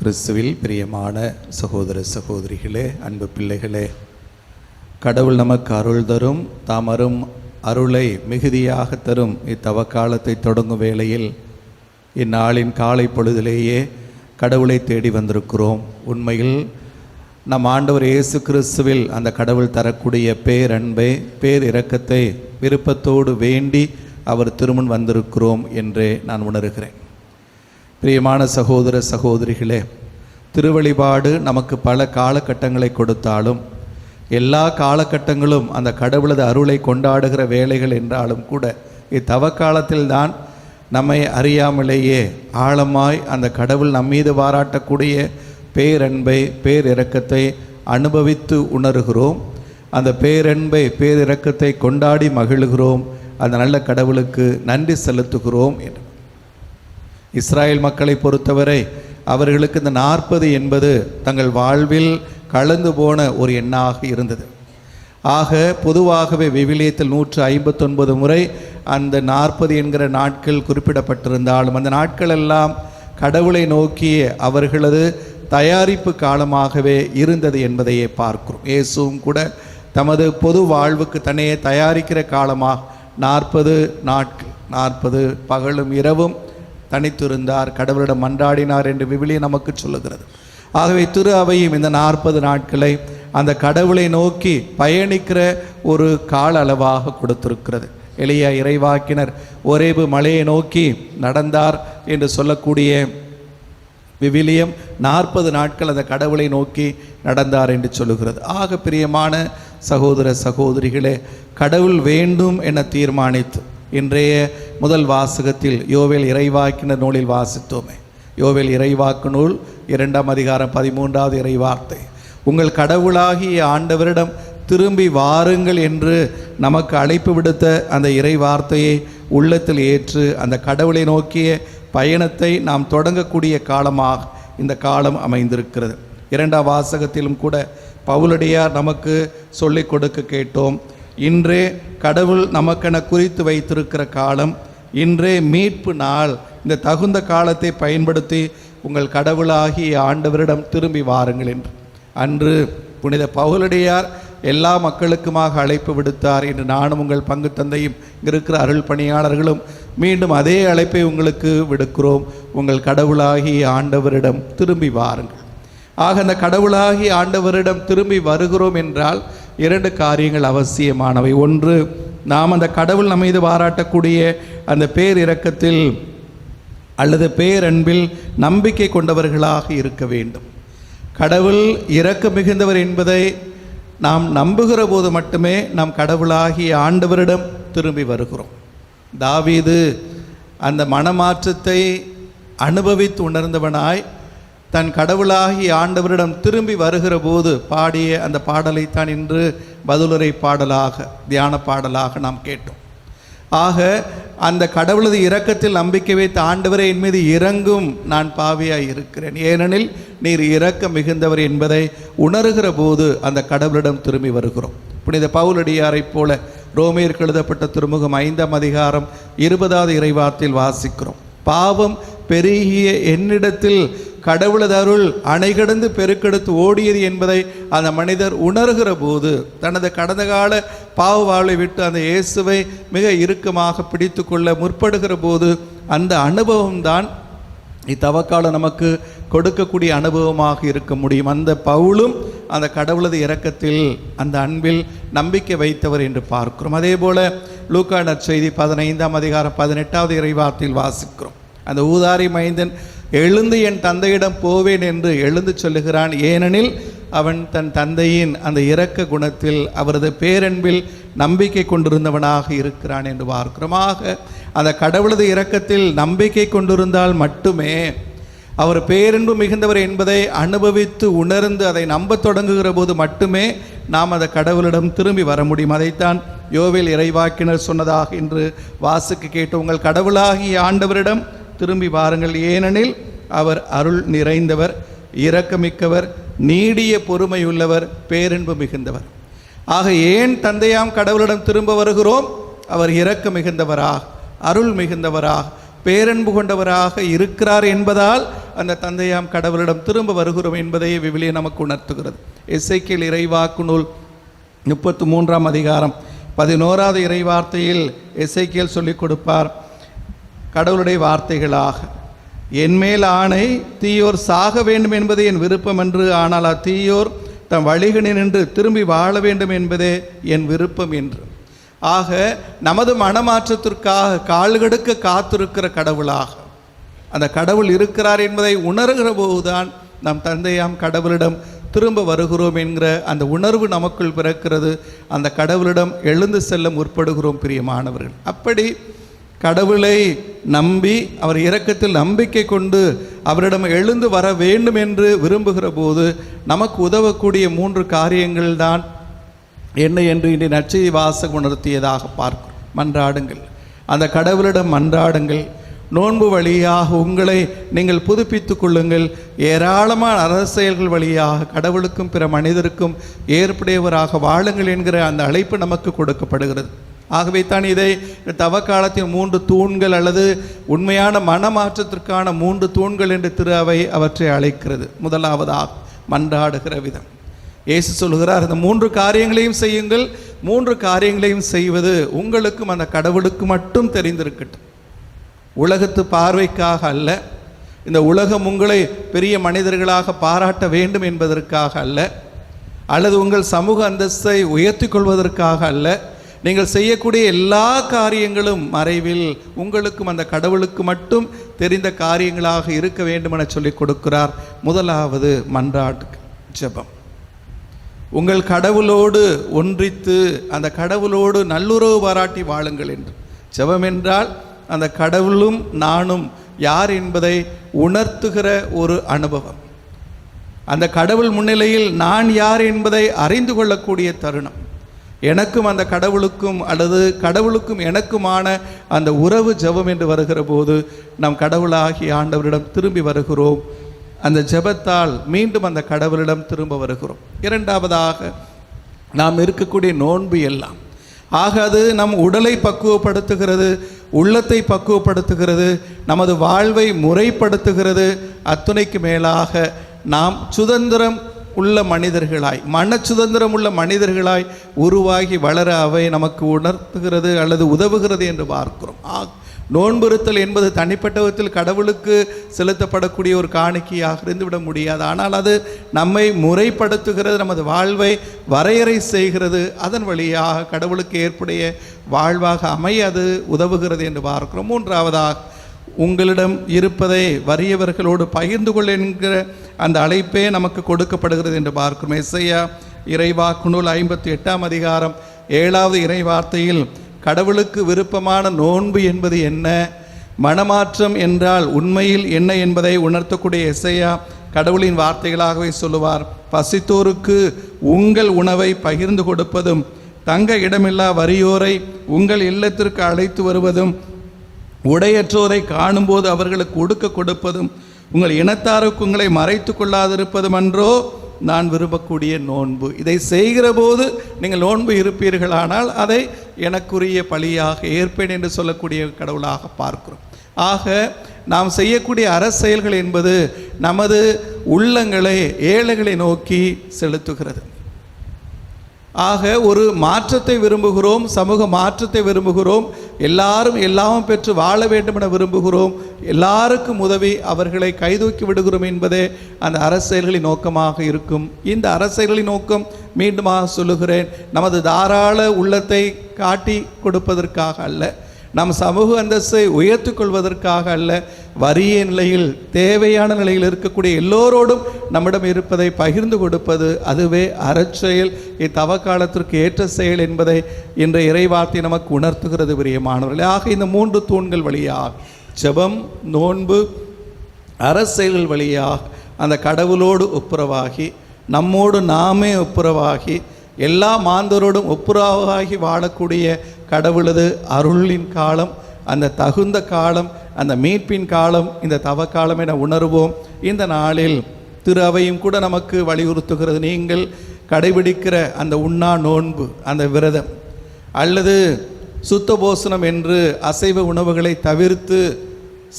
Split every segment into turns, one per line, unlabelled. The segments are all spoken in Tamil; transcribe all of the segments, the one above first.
கிறிஸ்துவில் பிரியமான சகோதர சகோதரிகளே, அன்பு பிள்ளைகளே, கடவுள் நமக்கு அருள் தரும், தாமரும் அருளை மிகுதியாக தரும் இத்தவக்காலத்தை தொடங்கும் வேளையில் இந்நாளின் காலை பொழுதிலேயே கடவுளை தேடி வந்திருக்கிறோம். உண்மையில் நம் ஆண்டவர் இயேசு கிறிஸ்துவில் அந்த கடவுள் தரக்கூடிய பேரன்பை, பேரிரக்கத்தை விருப்பத்தோடு வேண்டி அவர் திருமுன் வந்திருக்கிறோம் என்றே நான் உணர்கிறேன். பிரியமான சகோதர சகோதரிகளே, திருவழிபாடு நமக்கு பல காலகட்டங்களை கொடுத்தாலும் எல்லா காலகட்டங்களும் அந்த கடவுளது அருளை கொண்டாடுகிற வேலைகள் என்றாலும் கூட இத்தவக்காலத்தில்தான் நம்மை அறியாமலேயே ஆழமாய் அந்த கடவுள் நம்மீது பாராட்டக்கூடிய பேரன்பை, பேரிரக்கத்தை அனுபவித்து உணர்கிறோம். அந்த பேரன்பை, பேரிரக்கத்தை கொண்டாடி மகிழ்கிறோம். அந்த நல்ல கடவுளுக்கு நன்றி செலுத்துகிறோம் என்று. இஸ்ராயேல் மக்களை பொறுத்தவரை அவர்களுக்கு இந்த 40 என்பது தங்கள் வாழ்வில் கலந்து போன ஒரு எண்ணாக இருந்தது. ஆக பொதுவாகவே விவிலியத்தில் 159 முறை அந்த 40 என்கிற நாட்கள் குறிப்பிடப்பட்டிருந்தாலும் அந்த நாட்கள் எல்லாம் கடவுளை நோக்கிய அவர்களது தயாரிப்பு காலமாகவே இருந்தது என்பதையே பார்க்கிறோம். இயேசுவும் கூட தமது பொது வாழ்வுக்கு தன்னையே தயாரிக்கிற காலமாக 40 நாட்கள், 40 பகலும் இரவும் தனித்திருந்தார், கடவுளிடம் மன்றாடினார் என்று விவிலியம் நமக்கு சொல்லுகிறது. ஆகவே திரு அவையும் இந்த 40 நாட்களை அந்த கடவுளை நோக்கி பயணிக்கிற ஒரு கால அளவாக கொடுத்திருக்கிறது. எலியா இறைவாக்கினர் ஒரேபு மலையை நோக்கி நடந்தார் என்று சொல்லக்கூடிய விவிலியம் 40 நாட்கள் அந்த கடவுளை நோக்கி நடந்தார் என்று சொல்லுகிறது. ஆக பிரியமான சகோதர சகோதரிகளே, கடவுள் வேண்டும் என தீர்மானித்து இன்றைய முதல் வாசகத்தில் யோவேல் இறைவாக்கினர் நூலில் வாசித்தோமே. யோவேல் இறைவாக்கு நூல் 2ஆம் அதிகாரம் 13வது இறைவார்த்தை, உங்கள் கடவுளாகிய ஆண்டவரிடம் திரும்பி வாருங்கள் என்று நமக்கு அழைப்பு விடுத்த அந்த இறைவார்த்தையை உள்ளத்தில் ஏற்று அந்த கடவுளை நோக்கிய பயணத்தை நாம் தொடங்கக்கூடிய காலமாக இந்த காலம் அமைந்திருக்கிறது. 2ஆம் வாசகத்திலும் கூட பவுலடியார் நமக்கு சொல்லிக் கொடுக்க கேட்டோம். இன்றே கடவுள் நமக்கென குறித்து வைத்திருக்கிற காலம், இன்றே மீட்பு நாள். இந்த தகுந்த காலத்தை பயன்படுத்தி உங்கள் கடவுளாகிய ஆண்டவரிடம் திரும்பி வாருங்கள் என்று அன்று புனித பவுலடியார் எல்லா மக்களுக்குமாக அழைப்பு விடுத்தார் என்று நானும் உங்கள் பங்கு தந்தையும் இருக்கிற அருள் பணியாளர்களும் மீண்டும் அதே அழைப்பை உங்களுக்கு விடுக்கிறோம். உங்கள் கடவுளாகிய ஆண்டவரிடம் திரும்பி வாருங்கள். ஆக அந்த கடவுளாகிய ஆண்டவரிடம் திரும்பி வருகிறோம் என்றால் 2 காரியங்கள் அவசியமானவை. ஒன்று, நாம் அந்த கடவுள் நம்ம மீது பாராட்டக்கூடிய அந்த பேரிரக்கத்தில் அல்லது பேரன்பில் நம்பிக்கை கொண்டவர்களாக இருக்க வேண்டும். கடவுள் இரக்க மிகுந்தவர் என்பதை நாம் நம்புகிற போது மட்டுமே நாம் கடவுளாகிய ஆண்டவரிடம் திரும்பி வருகிறோம். தாவீது அந்த மனமாற்றத்தை அனுபவித்து உணர்ந்தவனாய் தன் கடவுளாகி ஆண்டவரிடம் திரும்பி வருகிற போது பாடிய அந்த பாடலைத்தான் இன்று பதிலுரை பாடலாக, தியான பாடலாக நாம் கேட்டோம். ஆக அந்த கடவுளது இரக்கத்தில் நம்பிக்கை வைத்த ஆண்டவரே, என் மீது இறங்கும், நான் பாவியாய் இருக்கிறேன், ஏனெனில் நீர் இரக்க மிகுந்தவர் என்பதை உணர்கிற போது அந்த கடவுளிடம் திரும்பி வருகிறோம். புனித பவுலடியாரைப் போல ரோமேயருக்கு எழுதப்பட்ட திருமுகம் 5ஆம் அதிகாரம் 20வது இறைவார்த்தையில் வாசிக்கிறோம். பாவம் பெருகிய என்னிடத்தில் கடவுளது அருள் அணைகடந்து பெருக்கெடுத்து ஓடியது என்பதை அந்த மனிதர் உணர்கிற போது தனது கடந்த கால பாவ வாழ்வை விட்டு அந்த இயேசுவை மிக இறுக்கமாக பிடித்து கொள்ள முற்படுகிற போது அந்த அனுபவம்தான் இத்தவக்காலம் நமக்கு கொடுக்கக்கூடிய அனுபவமாக இருக்க முடியும். அந்த பவுலும் அந்த கடவுளது இரக்கத்தில், அந்த அன்பில் நம்பிக்கை வைத்தவர் என்று பார்க்கிறோம். அதே போல லூக்கா நற்செய்தி 15ஆம் அதிகாரம் 18வது இறைவார்த்தையில் வாசிக்கிறோம். அந்த ஊதாரி மைந்தன் எழுந்து என் தந்தையிடம் போவேன் என்று எழுந்து சொல்லுகிறான், ஏனெனில் அவன் தன் தந்தையின் அந்த இரக்க குணத்தில், அவரது பேரன்பில் நம்பிக்கை கொண்டிருந்தவனாக இருக்கிறான் என்று பார்க்கிறோமாக. அந்த கடவுளது இரக்கத்தில் நம்பிக்கை கொண்டிருந்தால் மட்டுமே, அவர் பேரன்பு மிகுந்தவர் என்பதை அனுபவித்து உணர்ந்து அதை நம்ப தொடங்குகிற போது மட்டுமே நாம் அந்த கடவுளிடம் திரும்பி வர முடியும். அதைத்தான் யோவேல் இறைவாக்கினர் சொன்னதாக இன்று வாசுக்கு கேட்டு, உங்கள் கடவுளாகிய ஆண்டவரிடம் திரும்பி வாருங்கள், ஏனெனில் அவர் அருள் நிறைந்தவர், இரக்கமிக்கவர், நீடிய பொறுமையுள்ளவர், பேரன்பு மிகுந்தவர். ஆக ஏன் தந்தையாம் கடவுளிடம் திரும்ப வருகிறோம்? அவர் இரக்க மிகுந்தவராக, அருள் மிகுந்தவராக, பேரன்பு கொண்டவராக இருக்கிறார் என்பதால் அந்த தந்தையாம் கடவுளிடம் திரும்ப வருகிறோம் என்பதை விவிலியம் நமக்கு உணர்த்துகிறது. எசேக்கியேல் இறைவாக்கு நூல் 33ஆம் அதிகாரம் 11வது இறைவார்த்தையில் எசேக்கியேல் சொல்லிக் கொடுப்பார் கடவுளுடைய வார்த்தைகளாக, என்மேல் ஆணை, தீயோர் சாக வேண்டும் என்பது என் விருப்பம் என்று, ஆனால் அத்தீயோர் தம் வழிகளில் நின்று திரும்பி வாழ வேண்டும் என்பதே என் விருப்பம் என்று. ஆக நமது மனமாற்றத்திற்காக கால்கடுக்க காத்திருக்கிற கடவுளாக அந்த கடவுள் இருக்கிறார் என்பதை உணர்கிற போதுதான் நம் தந்தையாம் கடவுளிடம் திரும்ப வருகிறோம் என்கிற அந்த உணர்வு நமக்குள் பிறக்கிறது. அந்த கடவுளிடம் எழுந்து செல்ல முற்படுகிறோம் பிரியமானவர்கள். அப்படி கடவுளை நம்பி அவர் இரக்கத்தில் நம்பிக்கை கொண்டு அவரிடம் எழுந்து வர வேண்டும் என்று விரும்புகிற போது நமக்கு உதவக்கூடிய 3 காரியங்கள் தான் என்ன என்று இன்றைய நற்செய்தி வாசகம் உணர்த்தியதாக பார்க்கிறோம். மன்றாடுங்கள், அந்த கடவுளிடம் மன்றாடுங்கள். நோன்பு வழியாக உங்களை நீங்கள் புதுப்பித்துக் கொள்ளுங்கள். ஏராளமான அரசியல்கள் வழியாக கடவுளுக்கும் பிற மனிதருக்கும் ஏற்புடையவராக வாழுங்கள் என்கிற அந்த அழைப்பு நமக்கு கொடுக்கப்படுகிறது. ஆகவே தான் இதை தவக்காலத்தின் 3 தூண்கள் அல்லது உண்மையான மனமாற்றத்திற்கான 3 தூண்கள் என்று திரு அவை அவற்றை அழைக்கிறது. முதலாவதாக மன்றாடுகிற விதம். இயேசு சொல்கிறார், இந்த 3 காரியங்களையும் செய்யுங்கள். 3 காரியங்களையும் செய்வது உங்களுக்கும் அந்த கடவுளுக்கு மட்டும் தெரிந்திருக்கட்டும். உலகத்து பார்வைக்காக அல்ல, இந்த உலகம் உங்களை பெரிய மனிதர்களாக பாராட்ட வேண்டும் என்பதற்காக அல்ல, அல்லது உங்கள் சமூக அந்தஸ்தை உயர்த்தி கொள்வதற்காக அல்ல. நீங்கள் செய்யக்கூடிய எல்லா காரியங்களும் மறைவில் உங்களுக்கும் அந்த கடவுளுக்கு மட்டும் தெரிந்த காரியங்களாக இருக்க வேண்டும் என சொல்லிக் கொடுக்கிறார். முதலாவது மன்றாட்டு ஜெபம். உங்கள் கடவுளோடு ஒன்றித்து அந்த கடவுளோடு நல்லுறவு பாராட்டி வாழுங்கள் என்று. ஜெபம் என்றால் அந்த கடவுளும் நானும் யார் என்பதை உணர்த்துகிற ஒரு அனுபவம். அந்த கடவுள் முன்னிலையில் நான் யார் என்பதை அறிந்து கொள்ளக்கூடிய தருணம். எனக்கும் அந்த கடவுளுக்கும் அல்லது கடவுளுக்கும் எனக்குமான அந்த உறவு ஜெபம் என்று வருகிற போது நம் கடவுளாகிய ஆண்டவரிடம் திரும்பி வருகிறோம். அந்த ஜெபத்தால் மீண்டும் அந்த கடவுளிடம் திரும்ப வருகிறோம். இரண்டாவதாக நாம் இருக்கக்கூடிய நோன்பு எல்லாம் ஆக அது நம் உடலை பக்குவப்படுத்துகிறது, உள்ளத்தை பக்குவப்படுத்துகிறது, நமது வாழ்வை முறைப்படுத்துகிறது. அத்துணைக்கு மேலாக நாம் சுதந்திரம் உள்ள மனிதர்களாய், மன சுதந்திரம் உள்ள மனிதர்களாய் உருவாகி வளர அவை நமக்கு உணர்த்துகிறது அல்லது உதவுகிறது என்று பார்க்கிறோம். நோன்புறுத்தல் என்பது தனிப்பட்ட விதத்தில் கடவுளுக்கு செலுத்தப்படக்கூடிய ஒரு காணிக்கையாக இருந்துவிட முடியாது. ஆனால் அது நம்மை முறைப்படுத்துகிறது, நமது வாழ்வை வரையறை செய்கிறது. அதன் வழியாக கடவுளுக்கு ஏற்புடைய வாழ்வாக அமைய அது உதவுகிறது என்று பார்க்கிறோம். மூன்றாவதாக உங்களிடம் இருப்பதை வறியவர்களோடு பகிர்ந்து கொள் என்கிற அந்த அழைப்பே நமக்கு கொடுக்கப்படுகிறது என்று பார்க்கிறோம். எசையா இறைவாக்கு நூல் 58ஆம் அதிகாரம் 7வது இறைவார்த்தையில் கடவுளுக்கு விருப்பமான நோன்பு என்பது என்ன, மனமாற்றம் என்றால் உண்மையில் என்ன என்பதை உணர்த்தக்கூடிய எசையா கடவுளின் வார்த்தைகளாகவே சொல்லுவார். பசித்தோருக்கு உங்கள் உணவை பகிர்ந்து கொடுப்பதும், தங்க இடமில்லா வறியோரை உங்கள் இல்லத்திற்கு அழைத்து வருவதும், உடையற்றோரை காணும்போது அவர்களுக்கு உடுக்க கொடுப்பதும், உங்கள் இனத்தாருக்கு உங்களை மறைத்து கொள்ளாதிருப்பதும் அன்றோ நான் விரும்பக்கூடிய நோன்பு. இதை செய்கிற போது நீங்கள் நோன்பு இருப்பீர்களானால் அதை எனக்குரிய பழியாக ஏற்பேன் என்று சொல்லக்கூடிய கடவுளாக பார்க்கிறோம். ஆக நாம் செய்யக்கூடிய அரசியல்கள் என்பது நமது உள்ளங்களை ஏழைகளை நோக்கி செலுத்துகிறது. ஆக ஒரு மாற்றத்தை விரும்புகிறோம், சமூக மாற்றத்தை விரும்புகிறோம், எல்லாரும் எல்லாமும் பெற்று வாழ வேண்டும் என விரும்புகிறோம், எல்லாருக்கும் உதவி அவர்களை கைதூக்கி விடுகிறோம் என்பதே அந்த அரசியல்களின் நோக்கமாக இருக்கும். இந்த அரசியல்களின் நோக்கம் மீண்டுமாக சொல்லுகிறேன், நமது தாராள உள்ளத்தை காட்டி கொடுப்பதற்காக அல்ல, நம் சமூக அந்தஸ்தை உயர்த்தி கொள்வதற்காக அல்ல, வறிய நிலையில் தேவையான நிலையில் இருக்கக்கூடிய எல்லோரோடும் நம்மிடம் இருப்பதை பகிர்ந்து கொடுப்பது, அதுவே அறச்செயல், இத்தவ காலத்திற்கு ஏற்ற செயல் என்பதை இன்றைய இறைவார்த்தை நமக்கு உணர்த்துகிறது பிரியமானவர்களே. ஆக இந்த 3 தூண்கள் வழியாக ஜெபம், நோன்பு, அரசியல்கள் வழியாக அந்த கடவுளோடு ஒப்புரவாகி, நம்மோடு நாமே ஒப்புரவாகி, எல்லா மாந்தரோடும் ஒப்புரவாகி வாழக்கூடிய கடவுளது அருளின் காலம், அந்த தகுந்த காலம், அந்த மீட்பின் காலம், இந்த தவ காலம் என உணர்வோம். இந்த நாளில் திரு அவையும் கூட நமக்கு வலியுறுத்துகிறது. நீங்கள் கடைபிடிக்கிற அந்த உண்ணா நோன்பு, அந்த விரதம் அல்லது சுத்த போசனம் என்று அசைவ உணவுகளை தவிர்த்து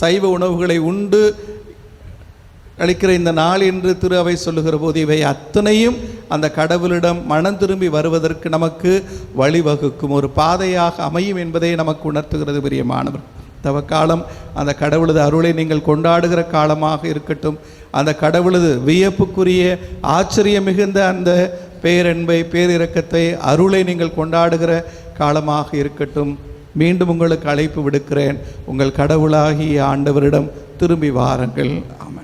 சைவ உணவுகளை உண்டு அளிக்கிற இந்த நாள் என்று திரு அவை சொல்லுகிற போது இவை அத்தனையும் அந்த கடவுளிடம் மனம் திரும்பி வருவதற்கு நமக்கு வழிவகுக்கும் ஒரு பாதையாக அமையும் என்பதை நமக்கு உணர்த்துகிறது பிரியமானவர். தவக்காலம் அந்த கடவுளது அருளை நீங்கள் கொண்டாடுகிற காலமாக இருக்கட்டும். அந்த கடவுளது வியப்புக்குரிய ஆச்சரியம் மிகுந்த அந்த பேரன்பை, பேரிரக்கத்தை, அருளை நீங்கள் கொண்டாடுகிற காலமாக இருக்கட்டும். மீண்டும் உங்களுக்கு அழைப்பு விடுக்கிறேன். உங்கள் கடவுளாகிய ஆண்டவரிடம் திரும்பி வாருங்கள். ஆமென்.